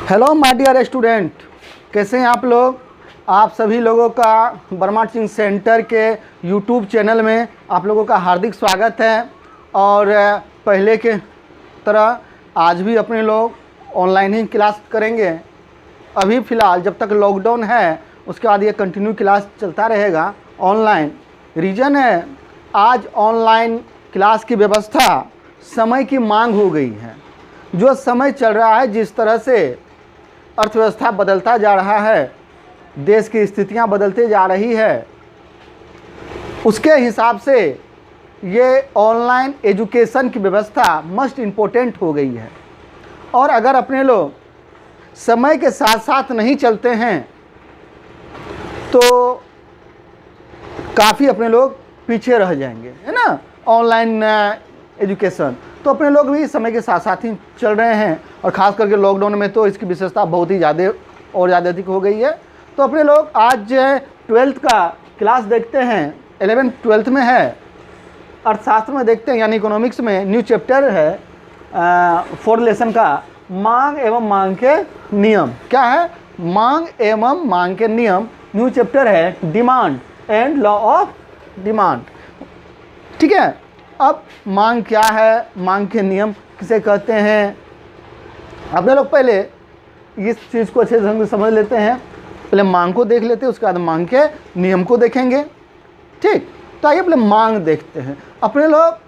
Hello my dear student, कैसे हैं आप लोग। आप सभी लोगों का वर्मा टीचिंग सेंटर के यूट्यूब चैनल में आप लोगों का हार्दिक स्वागत है। और पहले के तरह आज भी अपने लोग ऑनलाइन ही क्लास करेंगे। अभी फ़िलहाल जब तक लॉकडाउन है उसके बाद ये कंटिन्यू क्लास चलता रहेगा ऑनलाइन। रीज़न है आज ऑनलाइन क्लास की व्यवस्था समय की मांग हो गई है। जो समय चल रहा है, जिस तरह से अर्थव्यवस्था बदलता जा रहा है, देश की स्थितियां बदलती जा रही है, उसके हिसाब से ये ऑनलाइन एजुकेशन की व्यवस्था मस्ट इम्पोर्टेंट हो गई है। और अगर अपने लोग समय के साथ साथ नहीं चलते हैं तो काफ़ी अपने लोग पीछे रह जाएंगे, है ना। ऑनलाइन एजुकेशन तो अपने लोग भी समय के साथ साथ ही चल रहे हैं, और ख़ास करके लॉकडाउन में तो इसकी विशेषता बहुत ही ज़्यादा अधिक हो गई है। तो अपने लोग आज 12th का क्लास देखते हैं, 11th 12th में है, अर्थशास्त्र में देखते हैं, यानी इकोनॉमिक्स में न्यू चैप्टर है 4th लेसन का मांग एवं मांग के नियम। क्या है? मांग एवं मांग के नियम। न्यू चैप्टर है demand and law of demand. ठीक है। अब मांग क्या है, मांग के नियम किसे कहते हैं, अपने लोग पहले इस चीज़ को अच्छे ढंग से समझ लेते हैं। पहले मांग को देख लेते हैं, उसके बाद मांग के नियम को देखेंगे। ठीक, तो आइए पहले मांग देखते हैं। अपने लोग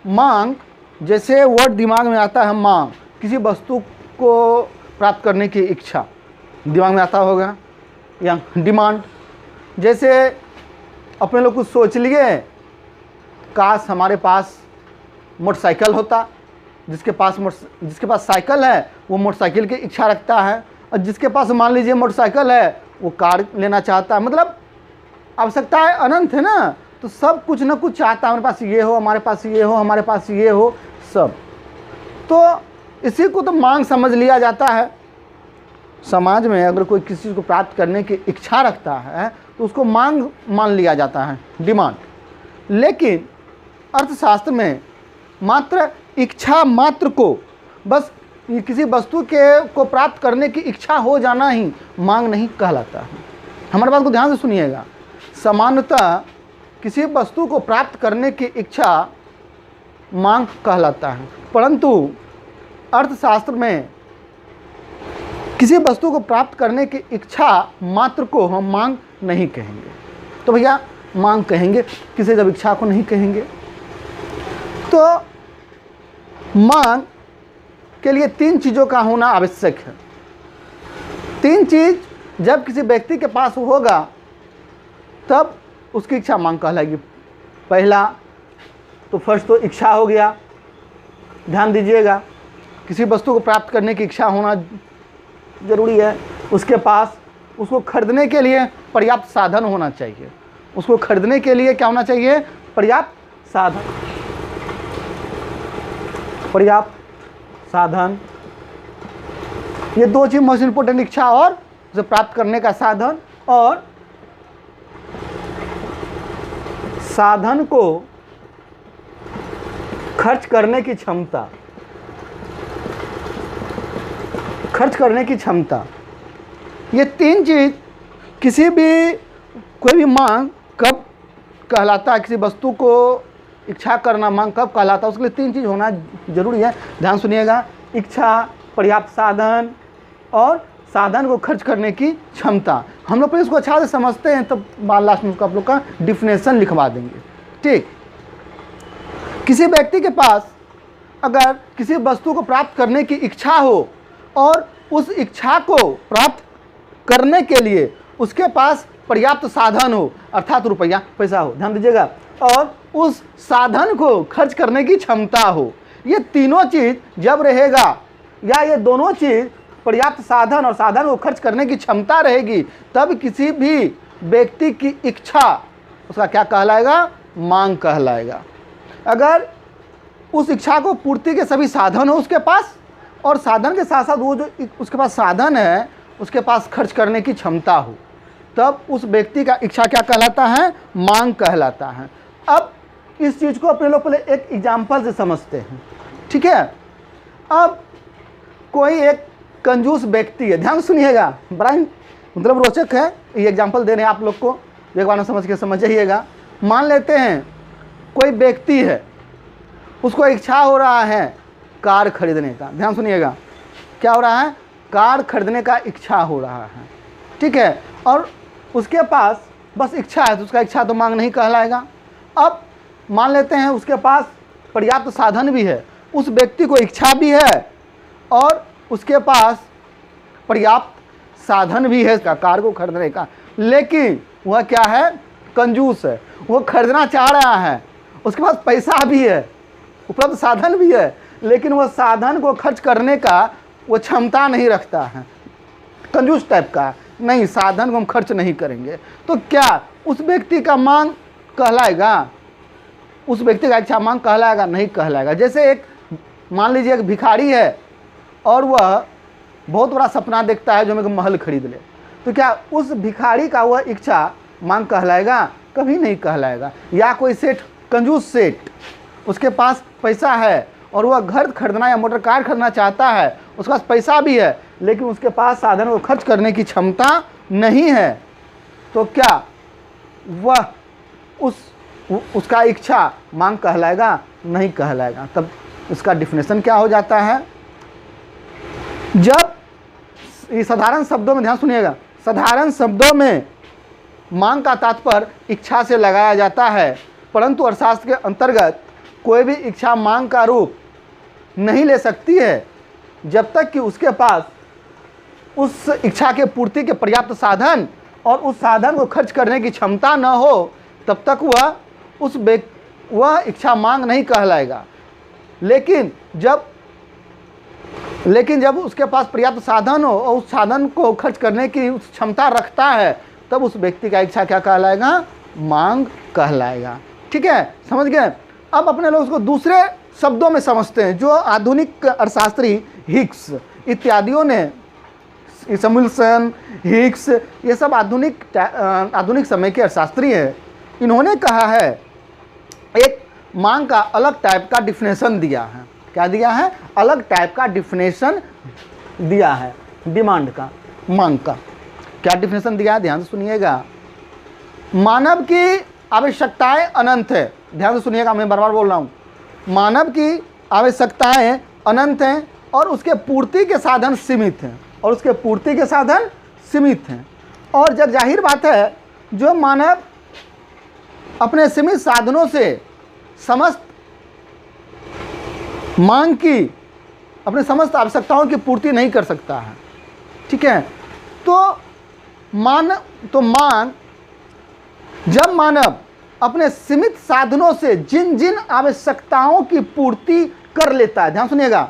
मांग, जैसे वर्ड दिमाग में आता है मांग, किसी वस्तु को प्राप्त करने की इच्छा दिमाग में आता होगा, या डिमांड। जैसे अपने लोग कुछ सोच लिए, काश हमारे पास मोटरसाइकिल होता। जिसके पास साइकिल है वो मोटरसाइकिल की इच्छा रखता है, और जिसके पास मान लीजिए मोटरसाइकिल है वो कार लेना चाहता है। मतलब आवश्यकताएं अनंत है ना, तो सब कुछ ना कुछ चाहता है। हमारे पास ये हो, हमारे पास ये हो, हमारे पास ये हो, सब। तो इसी को तो मांग समझ लिया जाता है। समाज में अगर कोई किसी चीज़ को प्राप्त करने की इच्छा रखता है तो उसको मांग मान लिया जाता है, डिमांड। लेकिन अर्थशास्त्र में मात्र इच्छा मात्र को, बस किसी वस्तु को प्राप्त करने की इच्छा हो जाना ही मांग नहीं कहलाता है। हमारे बात को ध्यान से सुनिएगा। सामान्यतः किसी वस्तु को प्राप्त करने की इच्छा मांग कहलाता है, परंतु अर्थशास्त्र में किसी वस्तु को प्राप्त करने की इच्छा मात्र को हम मांग नहीं कहेंगे। तो भैया मांग कहेंगे किसी जब इच्छा को नहीं कहेंगे। तो मांग के लिए 3 चीज़ों का होना आवश्यक है। 3 चीज़ जब किसी व्यक्ति के पास होगा तब उसकी इच्छा मांग कहलाएगी। पहला तो फर्स्ट तो इच्छा हो गया, ध्यान दीजिएगा। किसी वस्तु को प्राप्त करने की इच्छा होना ज़रूरी है। उसके पास उसको खरीदने के लिए पर्याप्त साधन होना चाहिए। उसको खरीदने के लिए क्या होना चाहिए? पर्याप्त साधन। पर्याप्त साधन, ये 2 चीज़ मोस्ट इम्पोर्टेंट, इच्छा और उसे प्राप्त करने का साधन, और साधन को खर्च करने की क्षमता। खर्च करने की क्षमता, ये 3 चीज़ किसी भी कोई भी मांग कब कहलाता है, किसी वस्तु को इच्छा करना मांग कब कहलाता है, उसके लिए 3 चीज़ होना जरूरी है। ध्यान सुनिएगा। इच्छा, पर्याप्त साधन और साधन को खर्च करने की क्षमता। हम लोग इसको अच्छा से समझते हैं, तब बाद लास्ट में उसको आप लोग का डिफिनेशन लिखवा देंगे। ठीक, किसी व्यक्ति के पास अगर किसी वस्तु को प्राप्त करने की इच्छा हो और उस इच्छा को प्राप्त करने के लिए उसके पास पर्याप्त साधन हो, अर्थात रुपया पैसा हो, ध्यान दीजिएगा, और उस साधन को खर्च करने की क्षमता हो, ये तीनों चीज़ जब रहेगा, या ये दोनों चीज़ पर्याप्त साधन और साधन को खर्च करने की क्षमता रहेगी, तब किसी भी व्यक्ति की इच्छा उसका क्या कहलाएगा? मांग कहलाएगा। अगर उस इच्छा को पूर्ति के सभी साधन हो उसके पास, और साधन के साथ साथ वो जो उसके पास साधन है उसके पास खर्च करने की क्षमता हो, तब उस व्यक्ति का इच्छा क्या कहलाता है? मांग कहलाता है। अब इस चीज़ को अपने लोग पहले एक एग्जाम्पल से समझते हैं। ठीक है। अब कोई एक कंजूस व्यक्ति है। ध्यान सुनिएगा, बड़ा ही मतलब रोचक है, ये एग्जाम्पल दे रहे हैं आप लोग को, एक बार समझ के समझ जाइएगा। मान लेते हैं कोई व्यक्ति है, उसको इच्छा हो रहा है कार खरीदने का। ध्यान सुनिएगा, क्या हो रहा है? कार खरीदने का इच्छा हो रहा है, ठीक है, और उसके पास बस इच्छा है, तो उसका इच्छा तो मांग नहीं कहलाएगा। अब मान लेते हैं उसके पास पर्याप्त साधन भी है, उस व्यक्ति को इच्छा भी है और उसके पास पर्याप्त साधन भी है कार को खरीदने का, लेकिन वह क्या है? कंजूस है। वो खरीदना चाह रहा है, उसके पास पैसा भी है, उपलब्ध साधन भी है, लेकिन वह साधन को खर्च करने का वो क्षमता नहीं रखता है, कंजूस टाइप का, नहीं साधन को हम खर्च नहीं करेंगे। तो क्या उस व्यक्ति का मांग कहलाएगा? उस व्यक्ति का इच्छा मांग कहलाएगा? नहीं कहलाएगा। जैसे एक मान लीजिए एक भिखारी है और वह बहुत बड़ा सपना देखता है जो मैं महल खरीद ले, तो क्या उस भिखारी का वह इच्छा मांग कहलाएगा? कभी नहीं कहलाएगा। या कोई सेठ, कंजूस सेठ, उसके पास पैसा है और वह घर खरीदना या मोटर कार खरीदना चाहता है, उसके पास पैसा भी है, लेकिन उसके पास साधन को खर्च करने की क्षमता नहीं है, तो क्या वह उसका इच्छा मांग कहलाएगा? नहीं कहलाएगा। तब इसका डिफिनेशन क्या हो जाता है? जब ये साधारण शब्दों में, ध्यान सुनिएगा, साधारण शब्दों में मांग का तात्पर्य इच्छा से लगाया जाता है, परंतु अर्थशास्त्र के अंतर्गत कोई भी इच्छा मांग का रूप नहीं ले सकती है जब तक कि उसके पास उस इच्छा के पूर्ति के पर्याप्त साधन और उस साधन को खर्च करने की क्षमता न हो, तब तक वह इच्छा मांग नहीं कहलाएगा। लेकिन जब उसके पास पर्याप्त साधन हो और उस साधन को खर्च करने की उस क्षमता रखता है, तब उस व्यक्ति का इच्छा क्या कहलाएगा? मांग कहलाएगा। ठीक है, समझ गए? अब अपने लोग उसको दूसरे शब्दों में समझते हैं, जो आधुनिक अर्थशास्त्री हिक्स इत्यादियों ने, सैमुअलसन, हिक्स, ये सब आधुनिक समय के अर्थशास्त्री हैं, इन्होंने कहा है, एक मांग का अलग टाइप का डिफिनेशन दिया है। क्या दिया है? अलग टाइप का डिफिनेशन दिया है डिमांड का, मांग का। क्या डिफिनेशन दिया है? ध्यान से सुनिएगा। मानव की आवश्यकताएं अनंत है। ध्यान से सुनिएगा, मैं बार बार बोल रहा हूँ। मानव की आवश्यकताएं अनंत हैं और उसके पूर्ति के साधन सीमित हैं, और उसके पूर्ति के साधन सीमित हैं। और जग जाहिर बात है, जो मानव अपने सीमित साधनों से समस्त मांग की, अपने समस्त आवश्यकताओं की पूर्ति नहीं कर सकता है, ठीक है, तो मांग, जब मानव अपने सीमित साधनों से जिन जिन आवश्यकताओं की पूर्ति कर लेता है, ध्यान सुनिएगा,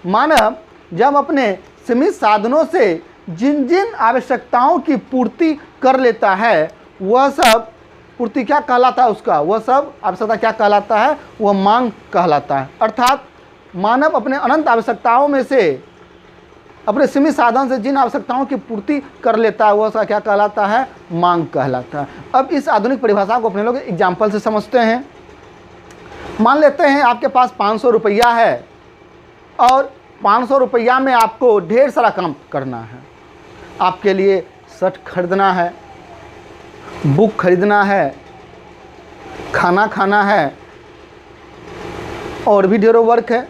मानव जब अपने सीमित साधनों से जिन जिन आवश्यकताओं की पूर्ति कर लेता है, वह सब पूर्ति क्या कहलाता है? उसका वह सब आवश्यकता क्या कहलाता है? वह मांग कहलाता है। अर्थात मानव अपने अनंत आवश्यकताओं में से अपने सीमित साधन से जिन आवश्यकताओं की पूर्ति कर लेता है, वह सब क्या कहलाता है? मांग कहलाता है। अब इस आधुनिक परिभाषा को अपने लोग एग्जाम्पल से समझते हैं। मान लेते हैं आपके पास 500 रुपया है और 500 रुपया में आपको ढेर सारा काम करना है। आपके लिए शर्ट खरीदना है, बुक खरीदना है, खाना खाना है, और भी ढेरों वर्क है।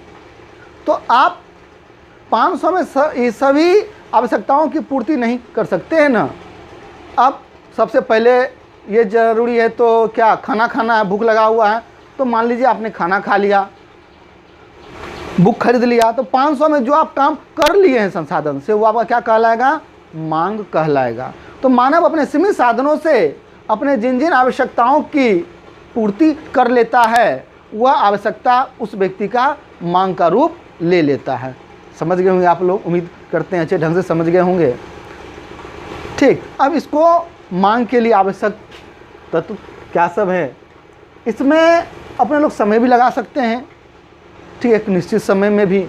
तो आप 500 में ये सभी आवश्यकताओं की पूर्ति नहीं कर सकते हैं ना। अब सबसे पहले ये ज़रूरी है, तो क्या खाना खाना है, भूख लगा हुआ है, तो मान लीजिए आपने खाना खा लिया, बुक खरीद लिया, तो 500 में जो आप काम कर लिए हैं संसाधन से, वो आपका क्या कहलाएगा? मांग कहलाएगा। तो मानव अपने सीमित साधनों से अपने जिन जिन आवश्यकताओं की पूर्ति कर लेता है, वह आवश्यकता उस व्यक्ति का मांग का रूप ले लेता है। समझ गए होंगे आप लोग, उम्मीद करते हैं अच्छे ढंग से समझ गए होंगे। ठीक, अब इसको मांग के लिए आवश्यक तत्व क्या सब है, इसमें अपने लोग समय भी लगा सकते हैं। ठीक, एक निश्चित समय में भी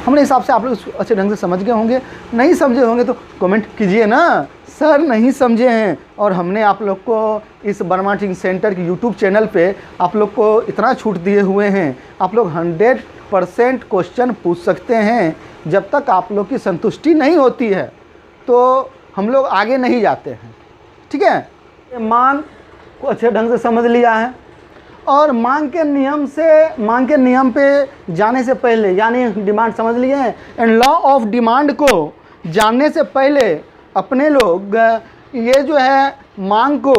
हमने हिसाब से आप लोग अच्छे ढंग से समझ गए होंगे। नहीं समझे होंगे तो कमेंट कीजिए ना, सर नहीं समझे हैं, और हमने आप लोग को इस वर्मा टीचिंग सेंटर के यूट्यूब चैनल पे आप लोग को इतना छूट दिए हुए हैं, आप लोग 100% क्वेश्चन पूछ सकते हैं। जब तक आप लोग की संतुष्टि नहीं होती है तो हम लोग आगे नहीं जाते हैं। ठीक है, मांग को अच्छे ढंग से समझ लिया है, और मांग के नियम पे जाने से पहले, यानी डिमांड समझ लिए हैं, एंड लॉ ऑफ डिमांड को जानने से पहले अपने लोग ये जो है मांग को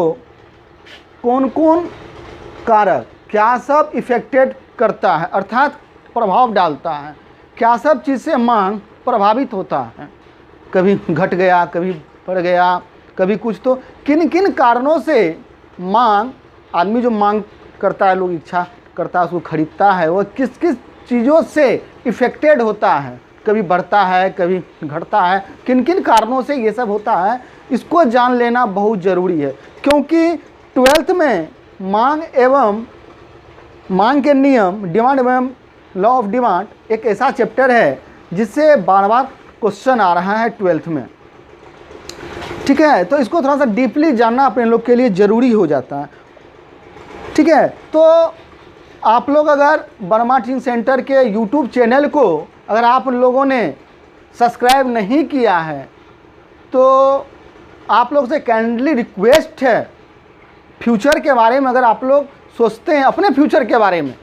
कौन कौन कारक क्या सब इफेक्टेड करता है, अर्थात प्रभाव डालता है, क्या सब चीज़ से मांग प्रभावित होता है, कभी घट गया, कभी बढ़ गया, कभी कुछ, तो किन किन कारणों से मांग, आदमी जो मांग करता है, लोग इच्छा करता है, उसको खरीदता है, वो किस किस चीज़ों से इफेक्टेड होता है, कभी बढ़ता है, कभी घटता है, किन किन कारणों से ये सब होता है, इसको जान लेना बहुत ज़रूरी है। क्योंकि 12th में मांग के नियम, डिमांड एवं लॉ ऑफ डिमांड एक ऐसा चैप्टर है जिससे बार बार क्वेश्चन आ रहा है 12th में। ठीक है, तो इसको थोड़ा सा डीपली जानना अपने लोग के लिए ज़रूरी हो जाता है। ठीक है, तो आप लोग अगर वर्मा टीचिंग सेंटर के यूट्यूब चैनल को अगर आप लोगों ने सब्सक्राइब नहीं किया है तो आप लोग से काइंडली रिक्वेस्ट है, फ्यूचर के बारे में अगर आप लोग सोचते हैं, अपने फ्यूचर के बारे में,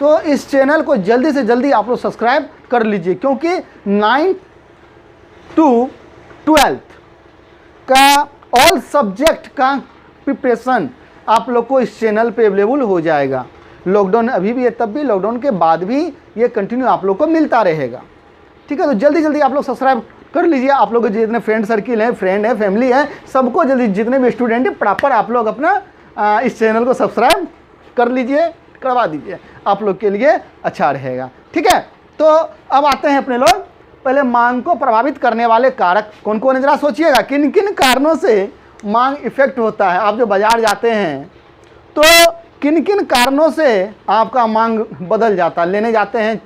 तो इस चैनल को जल्दी से जल्दी आप लोग सब्सक्राइब कर लीजिए। क्योंकि 9 to 12 का ऑल सब्जेक्ट का प्रिपरेशन आप लोग को इस चैनल पे अवेलेबल हो जाएगा। लॉकडाउन अभी भी है, तब भी, लॉकडाउन के बाद भी ये कंटिन्यू आप लोग को मिलता रहेगा। ठीक है, तो जल्दी जल्दी आप लोग सब्सक्राइब कर लीजिए। आप लोग के जितने फ्रेंड सर्किल हैं, फ्रेंड है, फैमिली है, सबको जल्दी, जितने भी स्टूडेंट हैं, प्रॉपर आप लोग अपना इस चैनल को सब्सक्राइब कर लीजिए, करवा दीजिए, आप लोग के लिए अच्छा रहेगा। ठीक है, तो अब आते हैं अपने लोग, पहले मांग को प्रभावित करने वाले कारक कौन कौन है, जरा सोचिएगा किन किन कारणों से मांग इफेक्ट होता है। आप जो बाज़ार जाते हैं तो किन किन कारणों से आपका मांग बदल जाता है। लेने जाते हैं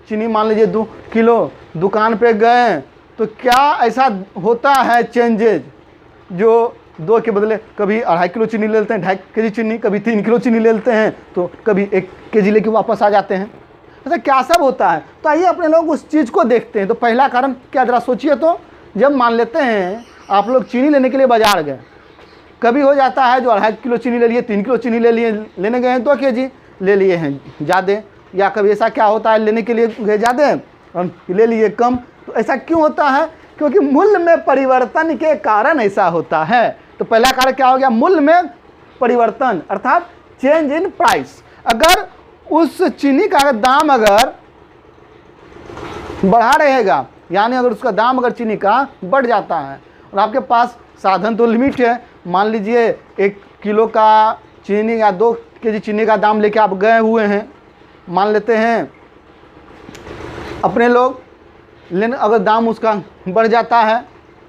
चीनी, मान लीजिए 2 किलो, दुकान पे गए तो क्या ऐसा होता है चेंजेज, जो 2 के बदले कभी 2.5 किलो चीनी ले लेते हैं, 2.5 केजी चीनी, कभी 3 किलो चीनी ले लेते हैं, तो कभी 1 केजी लेके वापस आ जाते हैं। ऐसा क्या सब होता है, तो आइए अपने लोग उस चीज़ को देखते हैं। तो पहला कारण क्या, जरा सोचिए तो, जब मान लेते हैं आप लोग चीनी लेने के लिए बाज़ार गए, कभी हो जाता है जो 2.5 किलो चीनी ले लिए, 3 किलो चीनी ले लिए, लेने गए हैं 2 केजी ले लिए हैं ज़्यादा, या कभी ऐसा क्या होता है लेने के लिए गए ज़्यादा और ले लिए कम। तो ऐसा क्यों होता है, क्योंकि मूल्य में परिवर्तन के कारण ऐसा होता है। तो पहला कारण क्या हो गया, मूल्य में परिवर्तन, अर्थात चेंज इन प्राइस। अगर उस चीनी का दाम अगर बढ़ा रहेगा, यानी अगर उसका दाम अगर चीनी का बढ़ जाता है, और आपके पास साधन तो लिमिट है, मान लीजिए 1 किलो का चीनी या 2 केजी चीनी का दाम लेके आप गए हुए हैं, मान लेते हैं अपने लोग, लेकिन अगर दाम उसका बढ़ जाता है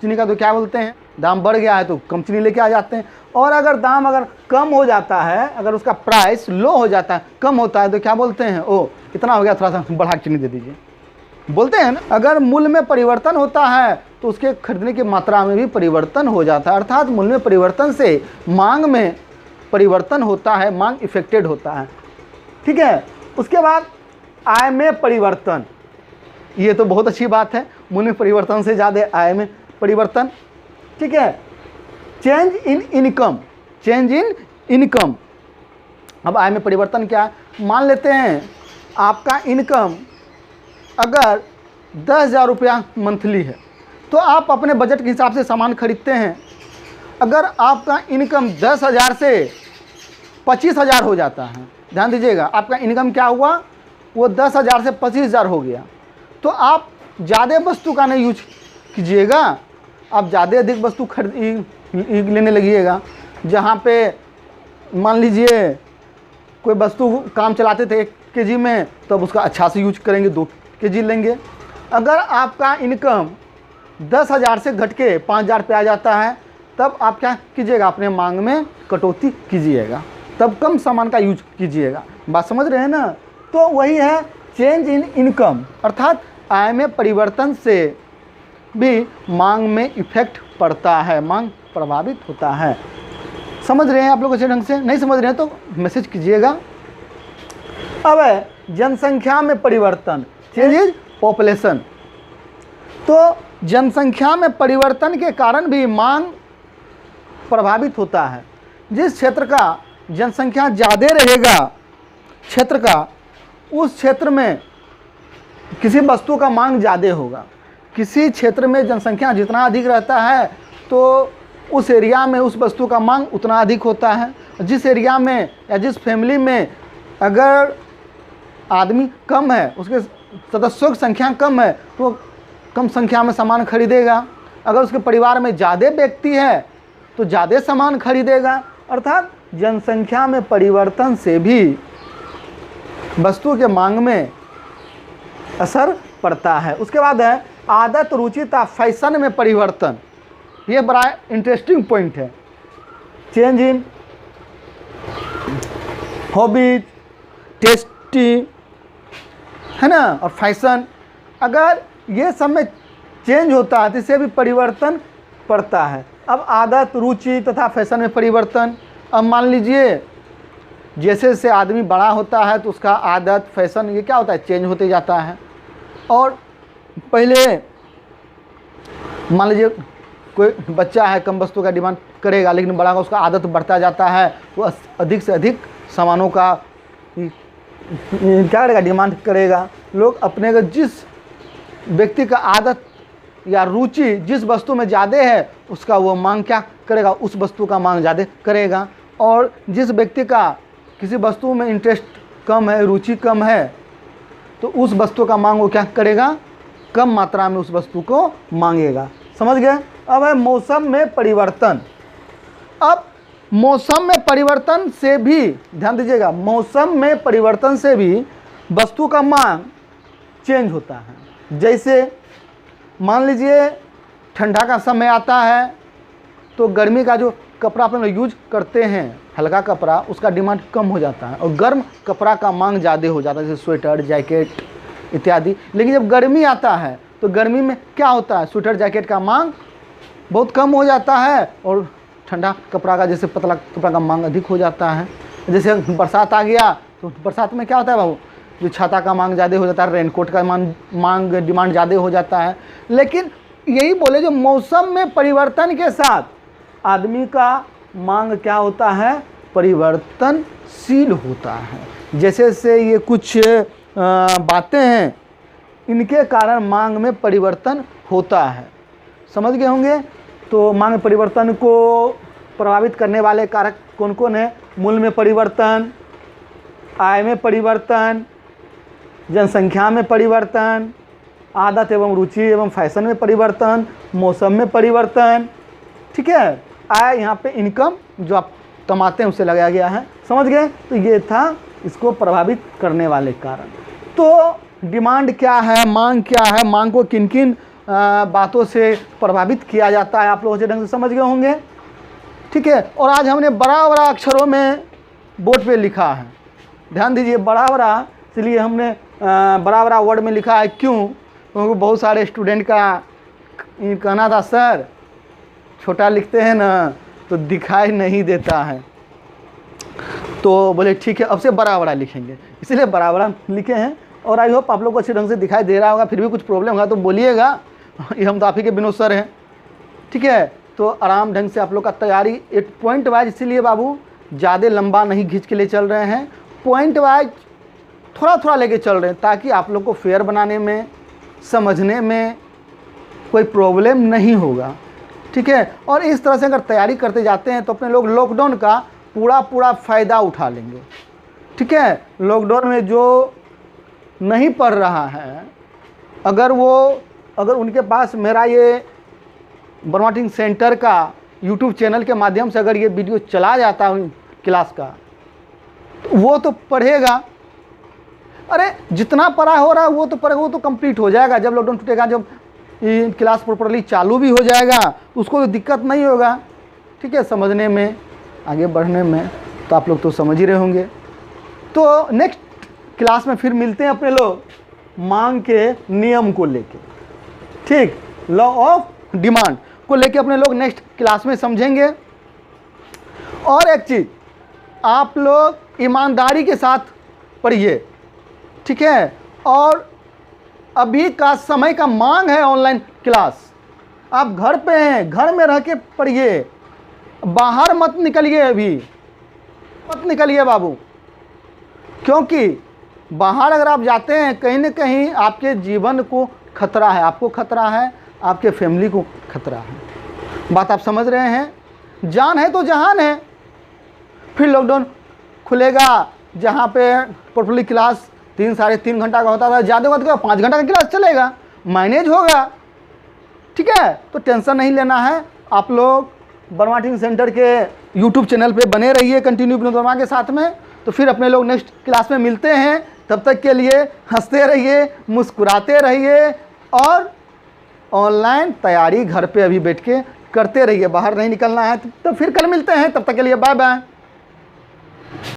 चीनी का, तो क्या बोलते हैं, दाम बढ़ गया है तो कम चीनी लेके आ जाते हैं। और अगर दाम अगर कम हो जाता है, अगर उसका प्राइस लो हो जाता है, कम होता है, तो क्या बोलते हैं, ओ इतना हो गया, थोड़ा सा बढ़ा चीनी दे दीजिए, बोलते हैं ना। अगर मूल्य में परिवर्तन होता है तो उसके खरीदने की मात्रा में भी परिवर्तन हो जाता है, अर्थात मूल्य में परिवर्तन से मांग में परिवर्तन होता है, मांग इफेक्टेड होता है। ठीक है, उसके बाद आय में परिवर्तन, ये तो बहुत अच्छी बात है, मूल्य में परिवर्तन से ज़्यादा आय में परिवर्तन। ठीक है, change in income, change in income. अब आय में परिवर्तन क्या है, मान लेते हैं आपका इनकम अगर 10,000 रुपया मंथली है, तो आप अपने बजट के हिसाब से सामान खरीदते हैं। अगर आपका इनकम 10,000 से 25,000 हो जाता है, ध्यान दीजिएगा, आपका इनकम क्या हुआ, वो 10,000 से 25,000 हो गया, तो आप ज़्यादा वस्तु का नहीं यूज कीजिएगा, आप ज़्यादा अधिक वस्तु खरीद लेने लगिएगा। जहाँ पे मान लीजिए कोई वस्तु काम चलाते थे 1 केजी में, तब उसका अच्छा से यूज करेंगे, 2 केजी लेंगे। अगर आपका इनकम 10,000 से घट के 5,000 पे आ जाता है, तब आप क्या कीजिएगा, अपने मांग में कटौती कीजिएगा, तब कम सामान का यूज कीजिएगा। बात समझ रहे हैं ना। तो वही है चेंज इन इनकम, अर्थात आय में परिवर्तन से भी मांग में इफेक्ट पड़ता है, मांग प्रभावित होता है। समझ रहे हैं आप लोग अच्छे ढंग से? नहीं समझ रहे हैं तो मैसेज कीजिएगा। अब है जनसंख्या में परिवर्तन, चेंज इन पॉपुलेशन। तो जनसंख्या में परिवर्तन के कारण भी मांग प्रभावित होता है। जिस क्षेत्र का जनसंख्या ज़्यादा रहेगा क्षेत्र का, उस क्षेत्र में किसी वस्तु का मांग ज़्यादा होगा। किसी क्षेत्र में जनसंख्या जितना अधिक रहता है तो उस एरिया में उस वस्तु का मांग उतना अधिक होता है। जिस एरिया में या जिस फैमिली में अगर आदमी कम है, उसके सदस्यों की संख्या कम है, तो कम संख्या में सामान खरीदेगा। अगर उसके परिवार में ज़्यादा व्यक्ति है तो ज़्यादा सामान खरीदेगा। अर्थात जनसंख्या में परिवर्तन से भी वस्तु के मांग में असर पड़ता है। उसके बाद है आदत, रुचि तथा फैशन में परिवर्तन। ये बड़ा इंटरेस्टिंग पॉइंट है। चेंज इन हॉबीज, टेस्टी, है ना, और फैशन। अगर ये सब में चेंज होता है तो इससे भी परिवर्तन पड़ता है। अब आदत, रुचि तथा फैशन में परिवर्तन। अब मान लीजिए जैसे जैसे आदमी बड़ा होता है तो उसका आदत, फैशन ये क्या होता है, चेंज होते जाता है। और पहले मान लीजिए कोई बच्चा है, कम वस्तु का डिमांड करेगा, लेकिन बड़ा उसका आदत बढ़ता जाता है, वो अधिक से अधिक सामानों का क्या करेगा, डिमांड करेगा। लोग अपने को जिस व्यक्ति का आदत या रुचि जिस वस्तु में ज़्यादा है उसका वो मांग क्या करेगा, उस वस्तु का मांग ज़्यादा करेगा। और जिस व्यक्ति का किसी वस्तु में इंटरेस्ट कम है, रुचि कम है, तो उस वस्तु का मांग वो क्या करेगा, कम मात्रा में उस वस्तु को मांगेगा। समझ गए? अब है मौसम में परिवर्तन। अब मौसम में परिवर्तन से भी ध्यान दीजिएगा, मौसम में परिवर्तन से भी वस्तु का मांग चेंज होता है। जैसे मान लीजिए ठंडा का समय आता है तो गर्मी का जो कपड़ा अपन यूज करते हैं, हल्का कपड़ा, उसका डिमांड कम हो जाता है और गर्म कपड़ा का मांग ज़्यादा हो जाता है, जैसे स्वेटर, जैकेट इत्यादि। लेकिन जब गर्मी आता है तो गर्मी में क्या होता है, स्वेटर जैकेट का मांग बहुत कम हो जाता है और ठंडा कपड़ा का, जैसे पतला कपड़ा का मांग अधिक हो जाता है। जैसे बरसात आ गया तो बरसात में क्या होता है बाबू, जो छाता का मांग ज़्यादा हो जाता है, रेनकोट का मांग डिमांड ज़्यादा हो जाता है। लेकिन यही बोले जो मौसम में परिवर्तन के साथ आदमी का मांग क्या होता है, परिवर्तनशील होता है। जैसे जैसे ये कुछ बातें हैं, इनके कारण मांग में परिवर्तन होता है। समझ गए होंगे? तो मांग में परिवर्तन को प्रभावित करने वाले कारक कौन कौन है? मूल्य में परिवर्तन, आय में परिवर्तन, जनसंख्या में परिवर्तन, आदत एवं रुचि एवं फैशन में परिवर्तन, मौसम में परिवर्तन। ठीक है, आय यहाँ पे इनकम जो आप कमाते हैं उसे लगाया गया है। समझ गए? तो ये था इसको प्रभावित करने वाले कारण। तो डिमांड क्या है, मांग क्या है, मांग को किन किन बातों से प्रभावित किया जाता है, आप लोग अच्छे ढंग से समझ गए होंगे। ठीक है, और आज हमने बड़ा बड़ा अक्षरों में बोर्ड पे लिखा है, ध्यान दीजिए, बड़ा बड़ा, इसलिए हमने बड़ा बड़ा वर्ड में लिखा है। क्यों? क्योंकि बहुत सारे स्टूडेंट का कहना था सर छोटा लिखते हैं ना तो दिखाई नहीं देता है, तो बोले ठीक है अब से बड़ा बड़ा लिखेंगे, इसलिए बड़ा बड़ा लिखे हैं। और आई होप आप लोग को अच्छे ढंग से दिखाई दे रहा होगा। फिर भी कुछ प्रॉब्लम होगा तो बोलिएगा, ये हम तो आप ही के विनोद सर हैं। ठीक है, तो आराम ढंग से आप लोग का तैयारी एक पॉइंट वाइज, इसीलिए बाबू ज़्यादा लंबा नहीं खींच के ले चल रहे हैं, पॉइंट वाइज थोड़ा थोड़ा लेके चल रहे हैं, ताकि आप लोग को फेयर बनाने में, समझने में कोई प्रॉब्लम नहीं होगा। ठीक है, और इस तरह से अगर तैयारी करते जाते हैं तो अपने लोग लॉकडाउन का पूरा फ़ायदा उठा लेंगे। ठीक है, लॉकडाउन में जो नहीं पढ़ रहा है, अगर उनके पास मेरा ये बनवाटिंग सेंटर का यूट्यूब चैनल के माध्यम से अगर ये वीडियो चला जाता है क्लास का, तो वो तो पढ़ेगा। अरे जितना पढ़ा हो रहा है वो तो पढ़ेगा, वो तो कंप्लीट हो जाएगा। जब लॉकडाउन टूटेगा, जब क्लास प्रॉपरली चालू भी हो जाएगा, उसको तो दिक्कत नहीं होगा। ठीक है, समझने में, आगे बढ़ने में, तो आप लोग तो समझ ही रहे होंगे। तो नेक्स्ट क्लास में फिर मिलते हैं अपने लोग मांग के नियम को लेके। ठीक, लॉ ऑफ डिमांड को लेके अपने लोग नेक्स्ट क्लास में समझेंगे। और एक चीज़, आप लोग ईमानदारी के साथ पढ़िए, ठीक है। और अभी का समय का मांग है ऑनलाइन क्लास, आप घर पे हैं, घर में रह के पढ़िए, बाहर मत निकलिए, अभी मत निकलिए बाबू, क्योंकि बाहर अगर आप जाते हैं कहीं ना कहीं आपके जीवन को खतरा है, आपको खतरा है, आपके फैमिली को खतरा है। बात आप समझ रहे हैं? जान है तो जहान है। फिर लॉकडाउन खुलेगा, जहाँ पे प्रॉपर्ली क्लास 3 साढ़े 3 घंटा का होता था, ज़्यादा होता था 5 घंटा का क्लास चलेगा, मैनेज होगा, ठीक है। तो टेंशन नहीं लेना है। आप लोग वर्मा टीचिंग सेंटर के यूट्यूब चैनल पे बने रहिए कंटिन्यू विनोद वर्मा के साथ में। तो फिर अपने लोग नेक्स्ट क्लास में मिलते हैं, तब तक के लिए हंसते रहिए, मुस्कुराते रहिए और ऑनलाइन तैयारी घर पे अभी बैठ के करते रहिए, बाहर नहीं निकलना है। तो फिर कल मिलते हैं, तब तक के लिए बाय बाय।